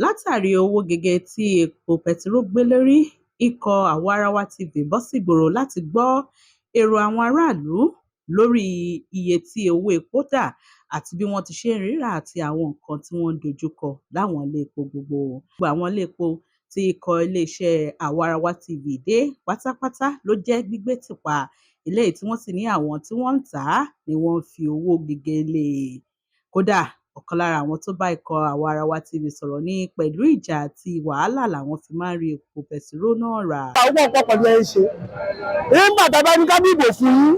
Látàrí owó gẹgẹ tí epo bẹtiró gbé lórí, ikọ̀ Àwa-arawa TV bọ́ sígboro láti gbọ́ èrò àwọn aráàlú lórí iye tí owó epo dà àti bí wọ́n ti ṣe ń rírà àti àwọn nǹkan tí wọ́n ń dojúkọ láwọn ilé-epo gbogbo. Gbogbo àwọn ilé-epo tí ikọ̀ iléeṣẹ́ Àwa-arawa TV dé pátápátá ló jẹ́ gbígbé tì pa, eléyìí tí wọ́n sì ní àwọn tí wọ́n ń tà á ni wọ́n ń fi owó gẹgẹ lé e. Kódà ọ̀kan lára àwọn tó bá ikọ̀ Àwa-arawa TV sọ̀rọ̀ ní pẹ̀lú ìjà àti wàhálà làwọn fi máa ń rí epo bẹtiró náà rà. Àwọn ọ̀pọ̀ pẹ̀lú ẹ̀ ń ṣe. Nígbà tá a bá ní ká dìbò fún yín,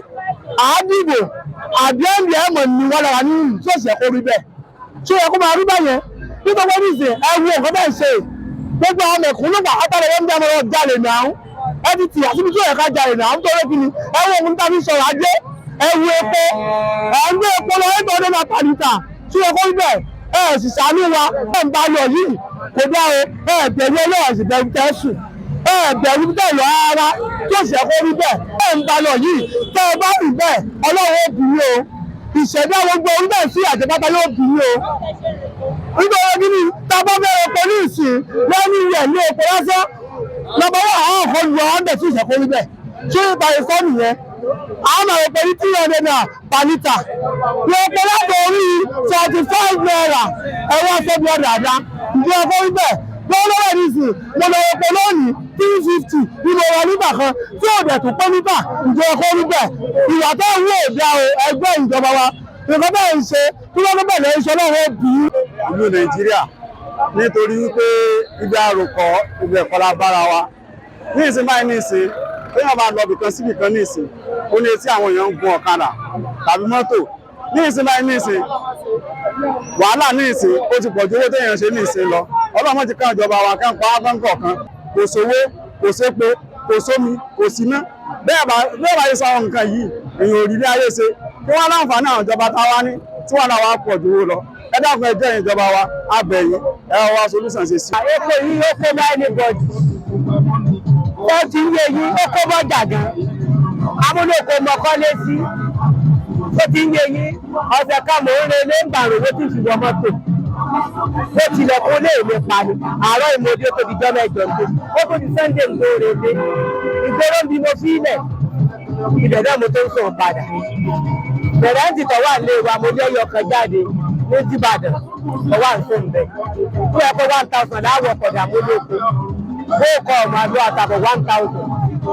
àádìbò àbíẹ́ndì ẹ̀mọ̀ ni wọ́n lára ní ìlú tí ó sì yẹ kó rí bẹ́ẹ̀. Ṣé ó yẹ kó máa rí bẹ́yẹn? Nítorí wọ́n ní ìsìn ẹ̀wù nǹkan bẹ́ẹ̀ ṣe. Gbogbo àwọn mẹ̀kúnnù wà átàlẹ̀ wọ́n ń dáná lọ jalè náà. Ẹbítì àtúntò tó yẹ ká jalè náà nítorí kí ni ẹ̀wù òun tá fi sọ̀rọ̀ ajé ẹ̀wù epo ẹ̀ńgbé epo lọ ẹ̀ńgbé ọdún náà tàlítà tí ó yẹ kó rí bẹ́ẹ̀. Ẹ̀ sì ṣàánú wa ẹ̀ ń bá lọ yìí kò dá o ẹ̀ bẹ̀rù ọlọ́run sì bẹ̀rù tẹ́sùn. Bẹ̀rù bẹ́ẹ̀ lọ ara tí ó ṣe kó rí bẹ́ẹ̀ ẹ̀ ń bá lọ yìí tẹ́ ẹ bá rí bẹ́ẹ̀ ọlọ́run ó bì í o ìṣẹ̀dá gbogbo orílẹ̀ sí àjẹpátá yóò bì í o. Nítorí kí ni tá a bá fẹ́ epo ní ìsìn lẹ́nu rẹ̀ ní epo lásán lọ́bọ̀ wà àwọn kan lu àwọn bẹ̀ sí ìṣẹ̀kó rí bẹ́ẹ̀ tí ó bá ìsọ́ nìyẹn. Àwọn àwọn epo ní 300 naira per litre ní epo láti orí 45 naira ẹ̀wọ́n sọ́bí ọ̀dà àdá ìdí ọkọ̀ rí bẹ́ẹ̀ lọ́wọ́ nísìn mo lọ epo lónìí 350 nínú ọ̀rọ̀ nígbà kan tí ò dẹ̀ tó pé nígbà ìjọ ọkọ̀ níbẹ̀ ìwà tó ń wò dá o ẹgbẹ́ ìjọba wa nǹkan bẹ́ẹ̀ ń ṣe tí wọ́n bẹ̀ lẹ́yìn iṣẹ́ náà wọ́n bí. Ìlú Nàìjíríà nítorí wípé ibi àròkọ ibi ẹ̀kọ́ la bára wa ní ìsìn báyìí ní ìsìn tí wọ́n bá lọ bìkan síbì kan ní ìsìn ó ní etí àwọn èèyàn ń gun ọ̀kadà tàbí mọ́tò ní ìsìn báyìí ní ìsìn wàhálà ní ìsìn ó ti pọ̀ ju owó téèyàn ṣe ní ìsìn lọ. Ọlọ́mọ ti kàn ìjọba wa kàn pa áfáǹkọ̀ kan kò sówó kò sépo kò sómi kò síná bẹ́ẹ̀ bá yẹ sọ àwọn nǹkan yìí èèyàn ò rí ilé ayé ṣe kí wọ́n láǹfààní àwọn ìjọba táwa ní tí wọ́n náà wá pọ̀ ju owó lọ. Ẹ dákun ẹ jẹ́ ìjọba wa abẹ̀yìn ẹ wá solúsàn ṣe sí. Epo yìí ó kó máa ní bọ́ọ̀dì ó ti ń yé yín ó kó bọ́jà gan amúlòkó mọ́kànlé sí ó ti ń yé yín ọ̀sẹ̀ ká mò ń re ilé ń gbàrò ló ti ń ṣùgbọ́n mọ́tò ó tilẹ̀kùn lé èmi pa ni àárọ̀ ìmọ̀dé ó tó di jọ́ mẹ́jọ ń dé ó tó di Sunday ń lóore dé ìgboro ń bí mo fi ilẹ̀ ibẹ̀ náà mo tó ń sọ̀rọ̀ padà bẹ̀rẹ̀ ń tìtọ̀ wà lé wa mo lé ẹyọ kan jáde ní Ìbàdàn ọwọ́ àǹsọ̀ ń bẹ̀ tó yẹ kó 1000 láwọ̀ ọ̀kọ̀dà mo lóko ó kọ ọmọ àlọ́ àtàbọ̀ 1000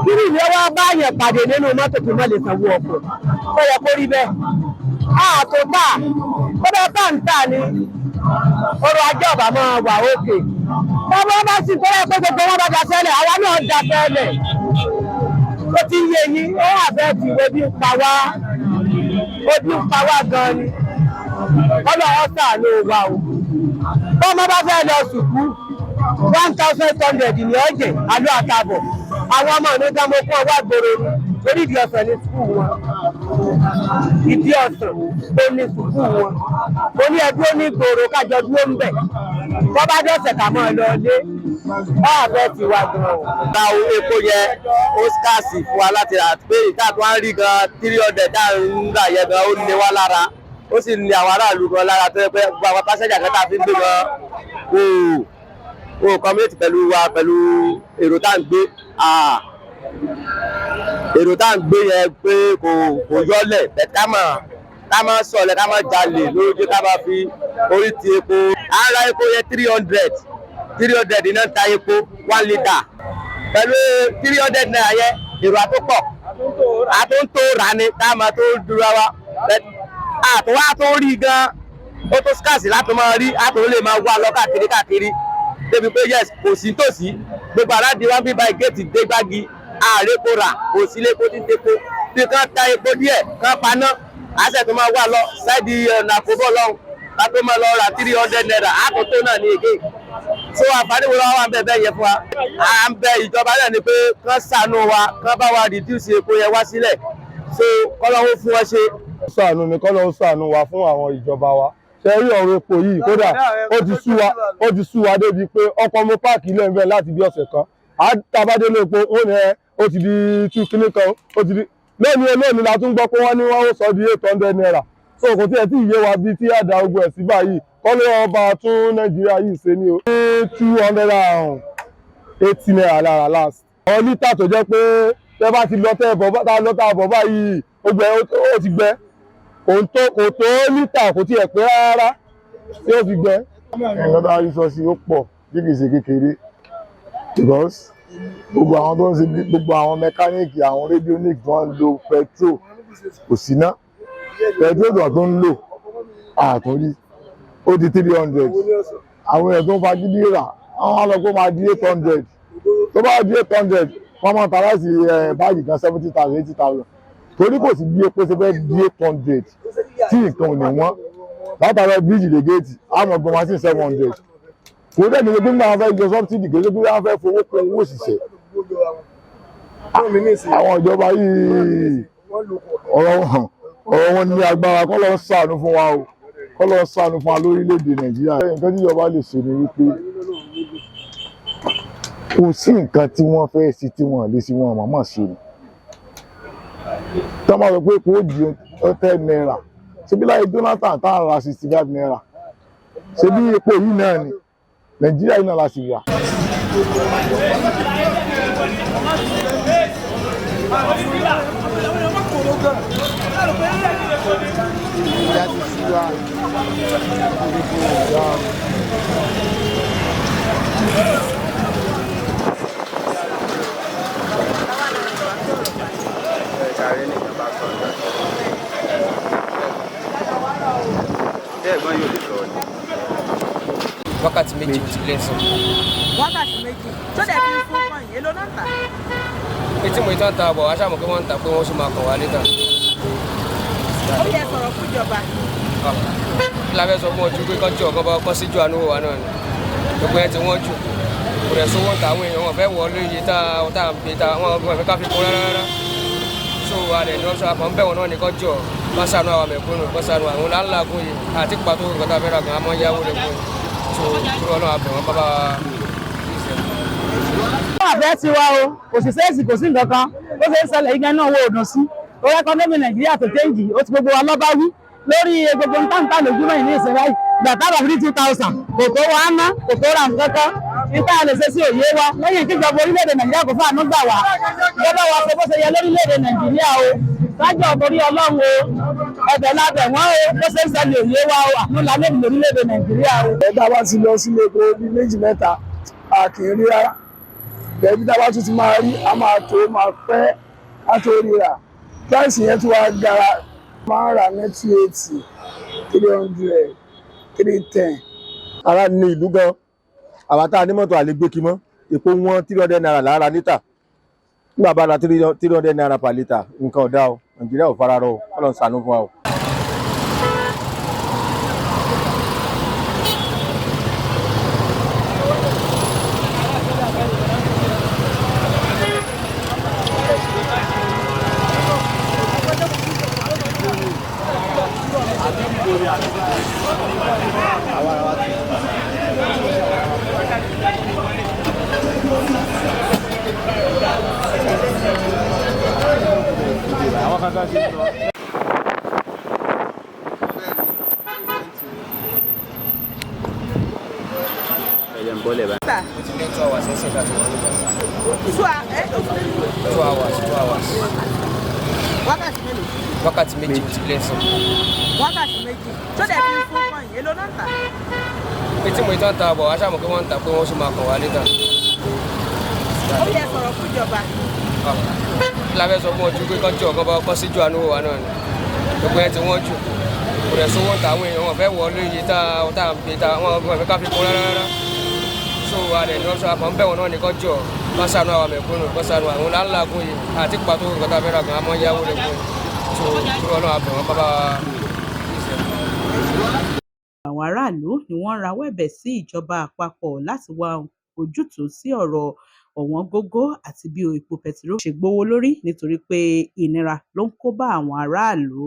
kí ni ìwé wa bá yẹn pàdé nínú mọ́tò kí wọ́n lè sanwó ọkọ̀ ó yẹ kó rí bẹ́ẹ̀ àtò tà kódà tá ń tà ní ọrọ̀ ajé ọ̀bà máa wà òkè bàbá bá sì kọ́ ẹ̀ pé gbogbo wọn bá da tẹ́lẹ̀ àwa náà da tẹ́lẹ̀ ó ti yé yín ó wà bẹ́ẹ̀ tí ebi ń pa wá gan ni ọlọ́wọ́ ṣàánú wa o bọ́mọ bá fẹ́ lọ sùkú 1800 ní ọ̀jẹ̀ àlọ́ àtàbọ̀ àwọn ọmọ mi dá mo kún ọwọ́ àgbòrò ni torí ìdí ọ̀sán ní sùkúù wọn ìdí ọ̀sán ó ní sùkúù wọn mo ní ẹbí ó ní gbòòrò kájọ dúró ń bẹ̀ wọ́n bá dọ̀sẹ̀ kà mọ́ ọ lọ lé báàbẹ̀ ti wá gan o. Gba epo yẹ ó skáàsì fún wa láti rà pé ìta tó ń rí gan 300 tá ń rà yẹ gan ó lé wá lára ó sì ní àwọn aráàlú gan lára tó yẹ pé gbogbo àwọn pásẹ́jà kan tá a fi ń gbé gan o kọ́mínétì pẹ̀lú wa pẹ̀lú èrò tá à ń gbé yẹn pé kò yọlẹ̀ bẹ́ẹ̀ ká máa sọ̀lẹ̀ ká máa jalè lójú ká máa fi orí ti epo à ń ra epo yẹn 300 iná ta epo 1 litre pẹ̀lú 300 naira yẹn èrò àtúpọ̀ àtúntò rà ní ká máa tó dúró wa àtúwá tó rí gan ó tó skáàsì láti máa rí àtúwó lè máa wá lọ káàkiri débi pé yes kò sí tòsí gbogbo aládìí wá ń bíbá ìgéètì dé gbági ààrẹ kò rà kò sí lépo tí ń tepo bí kán ta epo díẹ̀ kán paná àṣẹ tó máa wà lọ sáìdì ọ̀nà àkóbọ̀ lọ́hùn ká tó máa lọ rà 300 naira àkótó náà ní èké so àǹfààní wo lọ́wọ́ à ń bẹ̀ bẹ́ẹ̀ yẹ fún wa à ń bẹ ìjọba náà ni pé kán ṣàánú wa kán bá wa reduce epo yẹn wá sílẹ̀ so kọ́lọ́wọ́ fún wọn ṣe. Ṣàánú ni kọ́lọ́wọ́ ṣàánú wa fún àwọn ìjọba wa ṣe rí ọ̀rọ̀ epo yìí kódà ó ti sú wa débi pé ọkọ̀ mo páàkì ilé ẹ̀ńbẹ́ láti bí ọ̀sẹ̀ kan àtàbádélé epo ó ní ó ti di 2 kìíní kan ó ti di lónìí la tún gbọ́ pé wọ́n ní wọ́n ó sọ di 800 naira so kò tí ẹ tí ìyé wa bí tí àdá ogun ẹ̀ sí báyìí kọ́lé ọba tún Nàìjíríà yìí ṣe ní o. 280 naira lára last. àwọn lítà tó jẹ́ pé tẹ́ bá ti lọ tẹ́ bọ̀ báyìí ó ti gbẹ kò tó lítà kò tí ẹ pé rárá tí ó fi gbẹ. ẹ̀yọ́ bá rí sọ sí ó pọ̀ bí kì í ṣe kékeré because gbogbo àwọn tó ń ṣe gbogbo àwọn mẹkáníìkì àwọn rédíóníìkì tó ń lo petrol kò sí ná petrol tó ń lò àtúndí ó di 300 àwọn èèyàn tó ń fagídí rà àwọn alọ́gbọ́n máa di 800 tó bá di 800 wọ́n máa ta láti báàgì kan 70,000 80,000 torí kò sí bí epo ṣe fẹ́ di 800 tí nǹkan ò ní wọ́n látara bíríjì lè géètì àmọ́ gbọ́n máa sí 700 kò dẹ́ gbèsè pé nígbà wọn fẹ́ yọ sọ́bsidì gbèsè pé wọ́n fẹ́ fowó kún owó òṣìṣẹ́ àwọn ìjọba yìí ọ̀rọ̀ wọn ní agbára kọ́ lọ ṣàánú fún wa o kọ́ lọ ṣàánú fún wa lórílẹ̀‐èdè Nàìjíríà. nǹkan tí ìjọba lè ṣe ni wípé kò sí nǹkan tí wọ́n fẹ́ ṣe tí wọ́n lè ṣe wọn màmá ṣe ni tọ́ máa sọ pé kò di 10 naira ṣebí láyé Jonathan tá à ń ra 65 naira ṣebí epo yìí náà ni Nàìjíríà yìí náà la sì wà. wákàtí méjì ti lẹ́sìn. wákàtí méjì tó dẹ̀ fi fún pọ́ìn èlò náà tà. etí mo ìtàn ta bọ̀ aṣáàmù pé wọ́n ń ta pé wọ́n sì máa kàn wá létà. ó yẹ sọ̀rọ̀ fún ìjọba. kí la fẹ́ sọ fún ọjọ́ pé kọ́jọ́ ọ̀kan bá kọ́ síjú àánú wa náà ni gbogbo ẹ ti wọ́n jù kò rẹ̀ sówó ń ta àwọn èèyàn wọn fẹ́ wọ lóye tá à ń pè ta wọn fẹ́ ká fi kún rárá. so alẹ́ ni wọ́n sọ àkàn bẹ́ẹ̀ wọn náà ní kọ́jọ́ wọ́n ṣàánú àwọn mẹ̀kúnnù wọ́n ṣàánú àwọn láńláàgùn yìí àti pàtó nǹkan tá a fẹ́ ra gan-an mọ́ yáwó lè fún so kí wọ́n náà bẹ̀ wọ́n bábá àfẹ́ ti wá o òṣìṣẹ́ èsì kò sí nǹkan kan ó ṣe ń ṣẹlẹ̀ igi náà owó òdùn sí orí ẹkọ́nọ́mì Nàìjíríà tó téǹjì ó ti gbogbo wa lọ́ba wí lórí gbogbo ntáǹtà lójúmọ́ yìí ní ìṣẹ̀lẹ̀ yìí ìgbà tábà fi 2,000 kò tó wá ná kò tó ra nǹkan kan níta lè ṣe sí òye wa lẹ́yìn kíjọba orílẹ̀-èdè Nàìjíríà kò fún àánú gbà wá gbọ́dọ̀ wa ṣe bó ṣe yẹ lórílẹ̀-èdè Nàìjíríà o kájọ borí Ọlọ́run o ẹ̀bẹ̀ lábẹ̀ wọ́n o bó ṣe ń ṣẹlẹ̀ òye wa o àmúlá lẹ́nu lórílẹ̀-èdè Nàìjíríà o. ẹ̀dá bá ti lọ sílé epo bíi 2 mẹ́ta a kì í rí rárá bẹ́ẹ̀ bí dábàá tún ti máa rí a máa tó máa pẹ́ á tó ríra price yẹn tún wá gara máa ń rà ní 280 300 310. ara ní ìlú gan àwa tá a ní mọ́tò àlégbéki mọ́ epo wọn 300 naira lára lítà nígbà bá ra 300 naira per lítà nǹkan ọ̀dà o Nàìjíríà ò fara rọ o Ọlọ́run ṣàánú fún wa o. wákàtí méjì ti lẹ́sìn. wákàtí méjì tó dẹ̀ fi fún pọ́ìn èlò náà tà. etí mo ìtàn ta bọ̀ aṣáàmù pé wọ́n ń ta pé wọ́n sì máa kàn wá létà. ó yẹ sọ̀rọ̀ fún ìjọba. kí la fẹ́ sọ fún ọjọ́ pé kọ́jọ́ ọ̀kan bá kọ́ síjú àánú wa náà ni gbogbo ẹ ti wọ́n jù kò rẹ̀ sówó ń ta àwọn èèyàn wọn fẹ́ wọ lóye tá à ń pè ta wọn fẹ́ ká fi kún rárá. so alẹ́ ni wọ́n sọ àkàn bẹ́ẹ̀ wọn náà ní kọ́jọ́ wọ́n ṣàánú àwọn mẹ̀kúnnù wọ́n ṣàánú àwọn láńláàgùn yìí àti pàtó nǹkan tá a fẹ́ ra gan-an mọ́ yáwó lè fún so kí wọ́n náà bẹ̀ wọ́n bábá. àwọn aráàlú ni wọ́n rawọ́ ẹ̀bẹ̀ sí ìjọba àpapọ̀ láti wá ojútùú sí ọ̀rọ̀ ọ̀wọ́n gógó àti bí epo pẹtiró ṣe gbówó lórí nítorí pé ìnira ló ń kó bá àwọn aráàlú.